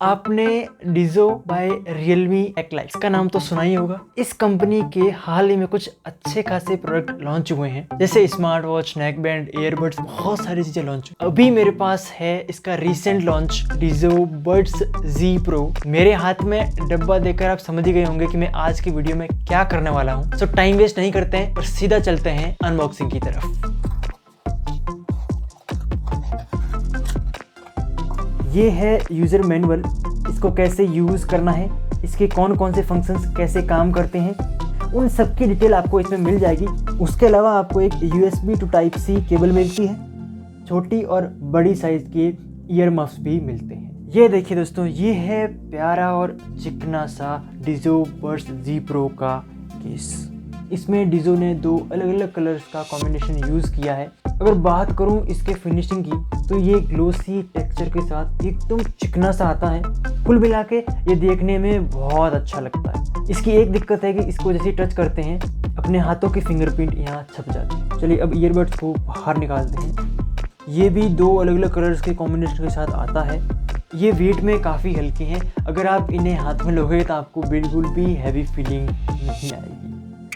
आपने डीजो bye Realme एक्लाइट का नाम तो सुना ही होगा। इस कंपनी के हाल ही में कुछ अच्छे खासे प्रोडक्ट लॉन्च हुए हैं, जैसे smart watch, neck band, earbuds, बहुत सारी चीजें लॉन्च हुई। अभी मेरे पास है इसका रीसेंट लॉन्च डीजो बड्स जी प्रो। मेरे हाथ में डब्बा देखकर आप समझ ही गए होंगे कि मैं आज की वीडियो में क्या करने वाला हूँ। सो टाइम वेस्ट नहीं करते हैं और सीधा चलते हैं अनबॉक्सिंग की तरफ। ये है यूज़र मैनुअल, इसको कैसे यूज़ करना है, इसके कौन कौन से फंक्शंस कैसे काम करते हैं, उन सब की डिटेल आपको इसमें मिल जाएगी। उसके अलावा आपको एक USB to Type C cable मिलती है, छोटी और बड़ी साइज़ के ईयर मफ्स भी मिलते हैं। ये देखिए दोस्तों, ये है प्यारा और चिकना सा डीजो बड्स जी प्रो का केस। इसमें डीजो ने दो अलग अलग कलर्स का कॉम्बिनेशन यूज़ किया है। अगर बात करूं इसके फिनिशिंग की तो ये ग्लोसी टेक्सचर के साथ एकदम चिकना सा आता है। कुल मिला के ये देखने में बहुत अच्छा लगता है। इसकी एक दिक्कत है कि इसको जैसे टच करते हैं अपने हाथों की फिंगरप्रिंट यहाँ छप जाती है। चलिए अब ईयरबड्स को बाहर निकालते हैं। ये भी दो अलग अलग कलर्स के कॉम्बिनेशन के साथ आता है। ये वेट में काफ़ी हल्के हैं, अगर आप इन्हें हाथ में लोगे तो आपको बिल्कुल भी हैवी फीलिंग नहीं आएगी।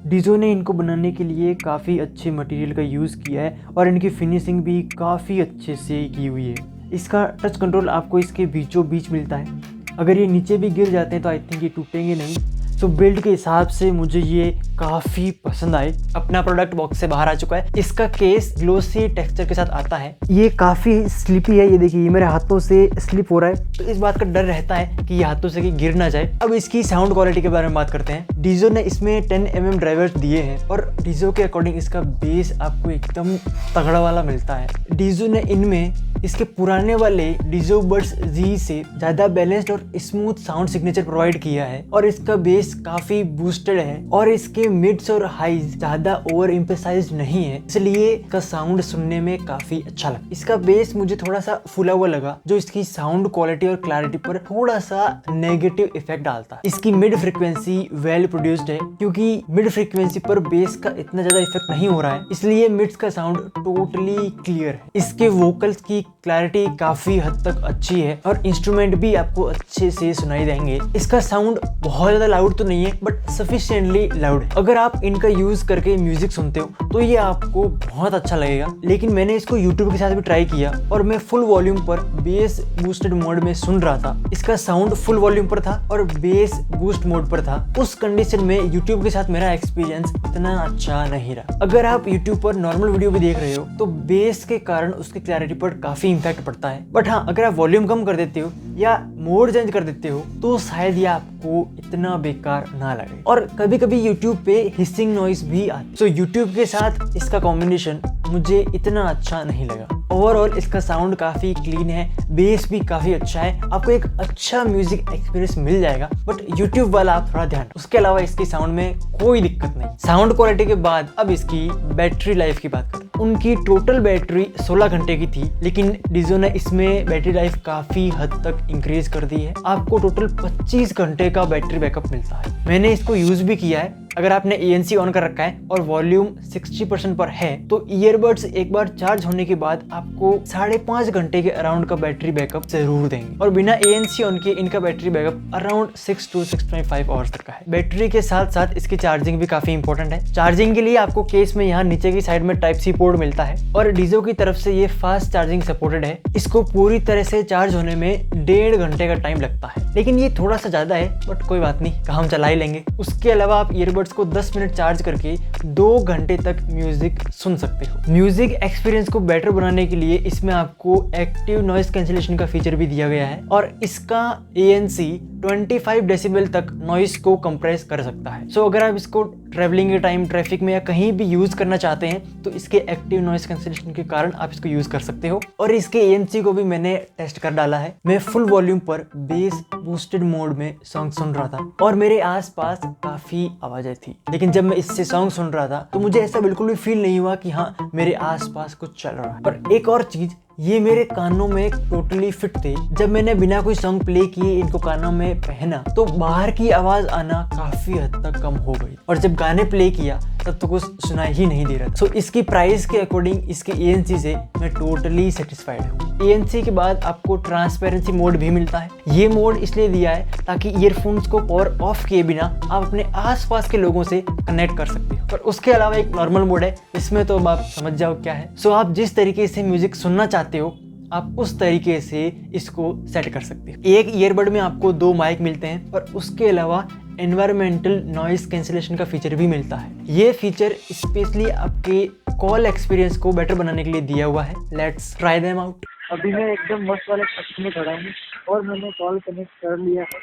डीजो ने इनको बनाने के लिए काफ़ी अच्छे मटेरियल का यूज़ किया है और इनकी फिनिशिंग भी काफ़ी अच्छे से की हुई है। इसका टच कंट्रोल आपको इसके बीचों बीच मिलता है। अगर ये नीचे भी गिर जाते हैं तो आई थिंक ये टूटेंगे नहीं। सो बिल्ड के हिसाब से मुझे ये काफ़ी पसंद आए। अपना प्रोडक्ट बॉक्स से बाहर आ चुका है। इसका केस ग्लोसी टेक्सचर के साथ आता है। ये काफ़ी स्लिपी है, ये देखिए, ये मेरे हाथों से स्लिप हो रहा है, तो इस बात का डर रहता है कि ये हाथों से कि गिर ना जाए। अब इसकी साउंड क्वालिटी के बारे में बात करते हैं। डीजो ने इसमें 10mm ड्राइवर्स दिए हैं और डीजो के अकॉर्डिंग इसका बेस आपको एकदम तगड़ा वाला मिलता है। डीजो ने इनमें इसके पुराने वाले डीजो बड्स जी से ज़्यादा बैलेंस्ड और स्मूथ साउंड सिग्नेचर प्रोवाइड किया है और इसका बेस काफ़ी बूस्टेड है और इसके मिड्स और हाइज ज़्यादा ओवर एम्फेसाइज्ड नहीं है, इसलिए इसका साउंड सुनने में काफ़ी अच्छा लगा। इसका बेस मुझे थोड़ा सा फुला हुआ लगा, जो इसकी साउंड क्वालिटी और क्लैरिटी पर थोड़ा सा नेगेटिव इफेक्ट डालता है। इसकी मिड फ्रीक्वेंसी वेल प्रोड्यूस्ड है, क्योंकि मिड फ्रीक्वेंसी पर बेस का इतना ज़्यादा इफेक्ट नहीं हो रहा है, इसलिए मिड्स का साउंड टोटली क्लियर है। इसके वोकल्स की क्लैरिटी काफ़ी हद तक अच्छी है और इंस्ट्रूमेंट भी आपको अच्छे से सुनाई देंगे। इसका साउंड बहुत ज़्यादा लाउड तो नहीं है, बट सफिशिएंटली लाउड है। अगर आप इनका यूज करके म्यूजिक सुनते हो तो ये आपको बहुत अच्छा लगेगा। लेकिन मैंने इसको YouTube के साथ भी ट्राई किया और मैं फुल वॉल्यूम पर बेस बूस्टेड मोड में सुन रहा था। इसका साउंड फुल वॉल्यूम पर था और बेस बूस्ट मोड पर था। उस कंडीशन में YouTube के साथ मेरा एक्सपीरियंस इतना अच्छा नहीं रहा। अगर आप YouTube पर नॉर्मल वीडियो भी देख रहे हो तो बेस के कारण उसकी क्लैरिटी पर काफी इम्पैक्ट पड़ता है, बट हाँ, अगर आप वॉल्यूम कम कर देते हो या मोड चेंज कर देते हो तो शायद ये आपको इतना बेकार ना लगे। और कभी कभी YouTube पे हिसिंग नॉइस भी आती है। तो YouTube के साथ इसका कॉम्बिनेशन मुझे इतना अच्छा नहीं लगा। ओवरऑल इसका साउंड काफ़ी क्लीन है, बेस भी काफ़ी अच्छा है, आपको एक अच्छा म्यूजिक एक्सपीरियंस मिल जाएगा। बट YouTube वाला आप थोड़ा ध्यान। उसके अलावा इसकी साउंड में कोई दिक्कत नहीं। साउंड क्वालिटी के बाद अब इसकी बैटरी लाइफ की बात करें। उनकी टोटल बैटरी 16 घंटे की थी, लेकिन डीजो ने इसमें बैटरी लाइफ काफ़ी हद तक इंक्रीज कर दी है। आपको टोटल 25 घंटे का बैटरी बैकअप मिलता है। मैंने इसको यूज़ भी किया है। अगर आपने ANC ऑन कर रखा है और वॉल्यूम 60% पर है तो ईयरबड्स एक बार चार्ज होने के बाद आपको 5.5 घंटे के अराउंड का बैटरी बैकअप जरूर देंगे और बिना ANC ऑन के इनका battery backup around 6 to 6.5 hours तक का है। बैटरी के साथ साथ इसकी चार्जिंग भी काफी इंपॉर्टेंट है। चार्जिंग के लिए आपको केस में यहाँ नीचे की साइड में Type-C पोर्ट मिलता है और डीजो की तरफ से ये फास्ट चार्जिंग सपोर्टेड है। इसको पूरी तरह से चार्ज होने में 1.5 घंटे का टाइम लगता है, लेकिन ये थोड़ा सा ज्यादा है, बट कोई बात नहीं, काम चला ही लेंगे। उसके अलावा आप ईयरबड्स को 10 मिनट चार्ज करके 2 घंटे तक म्यूजिक सुन सकते हो। म्यूजिक एक्सपीरियंस को बेटर बनाने के लिए इसमें आपको एक्टिव नॉइस कैंसिलेशन का फीचर भी दिया गया है और इसका ANC 25 डेसिबल तक नॉइस को कंप्रेस कर सकता है। सो अगर आप इसको ट्रैवलिंग के टाइम, ट्रैफिक में या कहीं भी यूज करना चाहते हैं तो इसके एक्टिव नॉइस कैंसिलेशन के कारण आप इसको यूज कर सकते हो। और इसके ANC को भी मैंने टेस्ट कर डाला है। मैं फुल वॉल्यूम पर बेस बूस्टेड मोड में सॉन्ग सुन रहा था और मेरे आसपास काफी आवाजें थी, लेकिन जब मैं इससे सॉन्ग सुन रहा था तो मुझे ऐसा बिल्कुल भी फील नहीं हुआ कि हाँ मेरे आसपास कुछ चल रहा है। और एक और चीज, ये मेरे कानों में टोटली फिट थे। जब मैंने बिना कोई सॉन्ग प्ले किए इनको कानों में पहना तो बाहर की आवाज आना काफी हद तक कम हो गई और जब गाने प्ले किया तब तब तो कुछ सुनाई ही नहीं दे रहा था। सो इसकी प्राइस के अकॉर्डिंग इसके ANC से मैं टोटली सेटिस्फाइड हूँ। ANC के बाद आपको ट्रांसपेरेंसी मोड भी मिलता है। ये मोड इसलिए दिया है ताकि ईयरफोन्स को पावर ऑफ किए बिना आप अपने आसपास के लोगों से कनेक्ट कर सकते हो। पर उसके अलावा एक नॉर्मल मोड है, इसमें तो अब आप समझ जाओ क्या है। सो आप जिस तरीके से म्यूजिक सुनना चाहते हो आप उस तरीके से इसको सेट कर सकते हो। एक ईयरबड में आपको 2 माइक मिलते हैं और उसके अलावा एनवायरमेंटल नॉइस कैंसिलेशन का फीचर भी मिलता है। ये फीचर स्पेशली आपके कॉल एक्सपीरियंस को बेटर बनाने के लिए दिया हुआ है। Let's try them out. अभी मैं एकदम मस्त वाले कक्ष में खड़ा हूँ और मैंने कॉल कनेक्ट कर लिया है।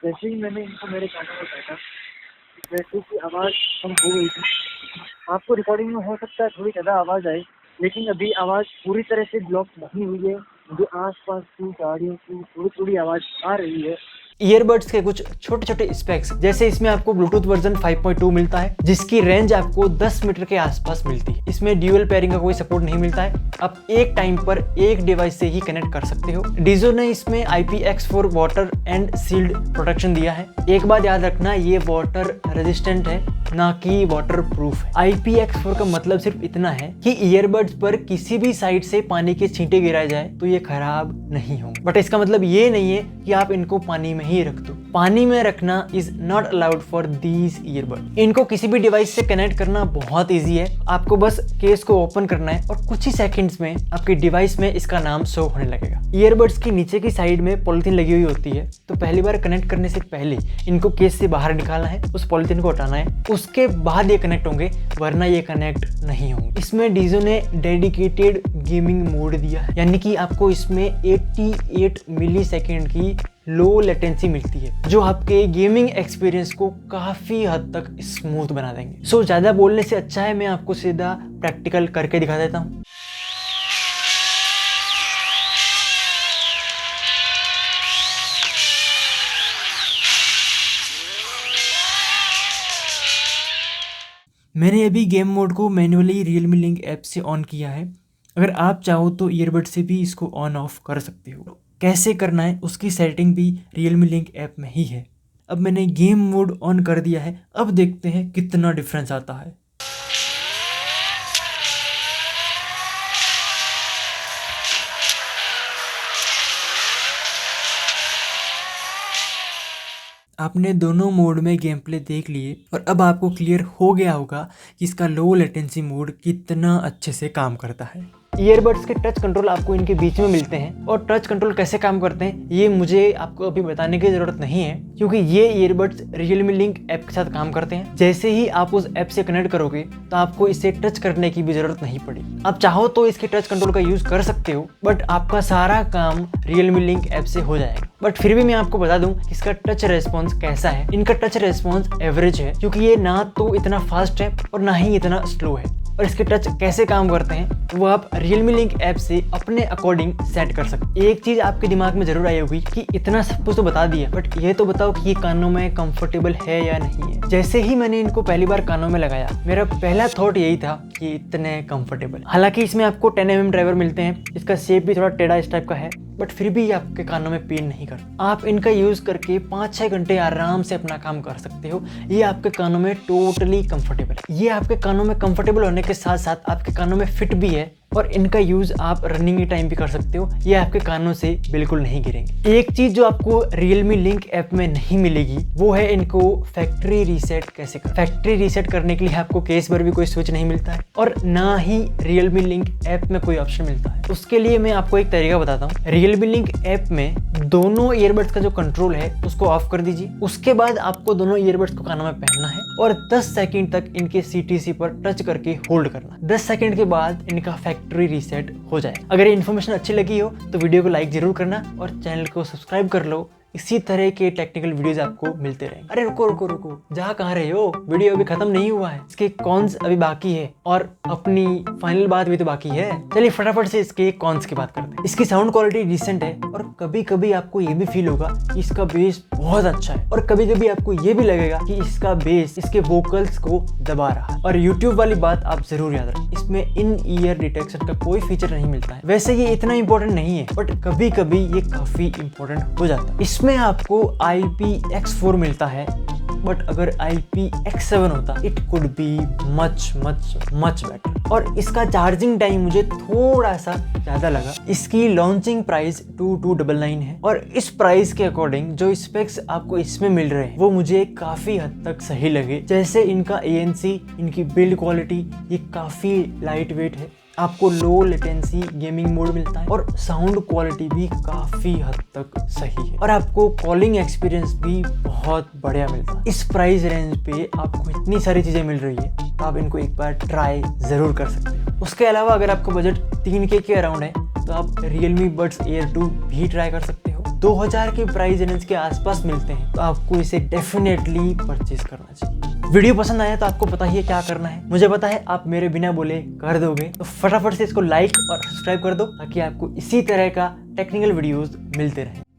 जैसे ही मैंने इनको मेरे कानों में बैठा वैसे की आवाज़ कम हो गई थी। आपको रिकॉर्डिंग में हो सकता है थोड़ी ज़्यादा आवाज़ आए, लेकिन अभी आवाज़ पूरी तरह से ब्लॉक नहीं हुई है। मुझे आसपास की गाड़ियों की थोड़ी थोड़ी आवाज़ आ रही है। ईयरबड्स के कुछ छोटे छोटे स्पेक्स, जैसे इसमें आपको ब्लूटूथ वर्जन 5.2 मिलता है जिसकी रेंज आपको 10 मीटर के आसपास मिलती है। इसमें ड्यूअल पेयरिंग का कोई सपोर्ट नहीं मिलता है, आप एक टाइम पर एक डिवाइस से ही कनेक्ट कर सकते हो। डीजो ने इसमें IPX4 water and sealed protection दिया है। एक बात याद रखना, ये वाटर रेजिस्टेंट है ना कि वाटर प्रूफ है। IPX4 का मतलब सिर्फ इतना है कि ईयरबड्स पर किसी भी साइड से पानी के छींटे गिराए जाए तो ये खराब नहीं होंगे। बट इसका मतलब ये नहीं है कि आप इनको पानी में ही रख दो। पानी में रखना is not allowed for these earbud. इनको किसी भी डिवाइस से कनेक्ट करना बहुत ईजी है। आपको बस केस को ओपन करना है और कुछ ही सेकंड्स में आपके डिवाइस में इसका नाम शो होने लगेगा। ईयरबड्स की नीचे की साइड में पॉलिथीन लगी हुई होती है, तो पहली बार कनेक्ट करने से पहले इनको केस से बाहर निकालना है, उस पॉलिथीन को हटाना है, उसके बाद ये कनेक्ट होंगे, वरना ये कनेक्ट नहीं होंगे। इसमें डीजो ने डेडिकेटेड गेमिंग मोड दिया है, यानी कि आपको इसमें 88 मिली सेकेंड की लो लेटेंसी मिलती है जो आपके गेमिंग एक्सपीरियंस को काफी हद तक स्मूथ बना देंगे। सो ज्यादा बोलने से अच्छा है मैं आपको सीधा प्रैक्टिकल करके दिखा देता हूँ। मैंने अभी गेम मोड को मैन्युअली रियलमी लिंक ऐप से ऑन किया है। अगर आप चाहो तो ईयरबड से भी इसको ऑन ऑफ कर सकते हो। कैसे करना है उसकी सेटिंग भी रियलमी लिंक ऐप में ही है। अब मैंने गेम मोड ऑन कर दिया है, अब देखते हैं कितना डिफरेंस आता है। आपने दोनों मोड में गेम प्ले देख लिए और अब आपको क्लियर हो गया होगा कि इसका लो लेटेंसी मोड कितना अच्छे से काम करता है। ईयरबड्स के टच कंट्रोल आपको इनके बीच में मिलते हैं और टच कंट्रोल कैसे काम करते हैं ये मुझे आपको अभी बताने की जरूरत नहीं है, क्योंकि ये ईयरबड्स रियलमी लिंक ऐप के साथ काम करते हैं। जैसे ही आप उस ऐप से कनेक्ट करोगे तो आपको इसे टच करने की भी जरूरत नहीं पड़ेगी। आप चाहो तो इसके टच कंट्रोल का यूज कर सकते हो, बट आपका सारा काम रियलमी लिंक ऐप से हो जाएगा। बट फिर भी मैं आपको बता दूं कि इसका टच रेस्पॉन्स कैसा है। इनका टच रेस्पॉन्स एवरेज है, क्योंकि ये ना तो इतना फास्ट है और ना ही इतना स्लो है। और इसके टच कैसे काम करते हैं वो आप रियलमी लिंक ऐप से अपने अकॉर्डिंग सेट कर सकते हैं। एक चीज आपके दिमाग में जरूर आई होगी कि इतना सब कुछ तो बता दिया, बट ये तो बताओ कि ये कानों में कंफर्टेबल है या नहीं है। जैसे ही मैंने इनको पहली बार कानों में लगाया मेरा पहला थॉट यही था कि इतने कंफर्टेबल। हालांकि इसमें आपको 10 mm ड्राइवर मिलते हैं, इसका शेप भी थोड़ा टेढ़ा इस टाइप का है, बट फिर भी आपके कानों में पेन नहीं करता। आप इनका यूज करके 5-6 घंटे आराम से अपना काम कर सकते हो। ये आपके कानों में टोटली कंफर्टेबल है। ये आपके कानों में कंफर्टेबल होने के साथ साथ आपके कानों में फिट भी है और इनका यूज आप रनिंग के टाइम भी कर सकते हो। ये आपके कानों से बिल्कुल नहीं गिरेंगे। एक चीज जो आपको रियलमी लिंक ऐप में नहीं मिलेगी वो है इनको फैक्ट्री रीसेट कैसे कर। फैक्ट्री रीसेट करने के लिए आपको केस पर भी कोई स्विच नहीं मिलता है और ना ही रियलमी लिंक ऐप में कोई ऑप्शन मिलता है। उसके लिए मैं आपको एक तरीका बताता हूँ। रियलमी लिंक ऐप में दोनों ईयरबड्स का जो कंट्रोल है उसको ऑफ कर दीजिए। उसके बाद आपको दोनों ईयरबड्स को कानों में पहनना है और 10 सेकंड तक इनके CTC पर टच करके होल्ड करना। 10 सेकंड के बाद इनका फैक्ट्री रीसेट हो जाए। अगर ये इन्फॉर्मेशन अच्छी लगी हो तो वीडियो को लाइक जरूर करना और चैनल को सब्सक्राइब कर लो। इसी तरह के टेक्निकल वीडियोस आपको मिलते रहेंगे। अरे रुको रुको रुको, जहाँ कहाँ रहे हो, वीडियो अभी खत्म नहीं हुआ है, इसके कॉन्स अभी बाकी है और अपनी फाइनल बात भी तो बाकी है। चलिए फटाफट से इसके कॉन्स की बात करते हैं। इसकी साउंड क्वालिटी डिसेंट है और कभी कभी आपको ये भी फील होगा कि इसका बेस बहुत अच्छा है और कभी कभी आपको ये भी लगेगा कि इसका बेस इसके वोकल्स को दबा रहा है। और यूट्यूब वाली बात आप जरूर याद रखें, इसमें इन ईयर डिटेक्शन का कोई फीचर नहीं मिलता है। वैसे ये इतना इंपॉर्टेंट नहीं है, बट कभी कभी ये काफी इंपॉर्टेंट हो जाता है। इसमें आपको IPX4 मिलता है बट अगर IPX7 होता it could be much much much better. और इसका चार्जिंग टाइम मुझे थोड़ा सा ज़्यादा लगा। इसकी लॉन्चिंग प्राइस 2299 है और इस प्राइस के अकॉर्डिंग जो स्पेक्स आपको इसमें मिल रहे हैं वो मुझे काफ़ी हद तक सही लगे। जैसे इनका ANC, इनकी बिल्ड क्वालिटी ये काफ़ी लाइट वेट है, आपको लो लेटेंसी गेमिंग मोड मिलता है और साउंड क्वालिटी भी काफ़ी हद तक सही है और आपको कॉलिंग एक्सपीरियंस भी बहुत बढ़िया मिलता है। इस प्राइस रेंज पे आपको इतनी सारी चीज़ें मिल रही है तो आप इनको एक बार ट्राई ज़रूर कर सकते हो। उसके अलावा अगर आपका बजट 3K के अराउंड है तो आप Realme Buds Air 2 भी ट्राई कर सकते हो। 2000 के प्राइस रेंज के आसपास मिलते हैं तो आपको इसे डेफिनेटली परचेज करना चाहिए। वीडियो पसंद आया तो आपको पता ही है क्या करना है, मुझे पता है आप मेरे बिना बोले कर दोगे, तो फटाफट से इसको लाइक और सब्सक्राइब कर दो ताकि आपको इसी तरह का टेक्निकल वीडियोस मिलते रहे।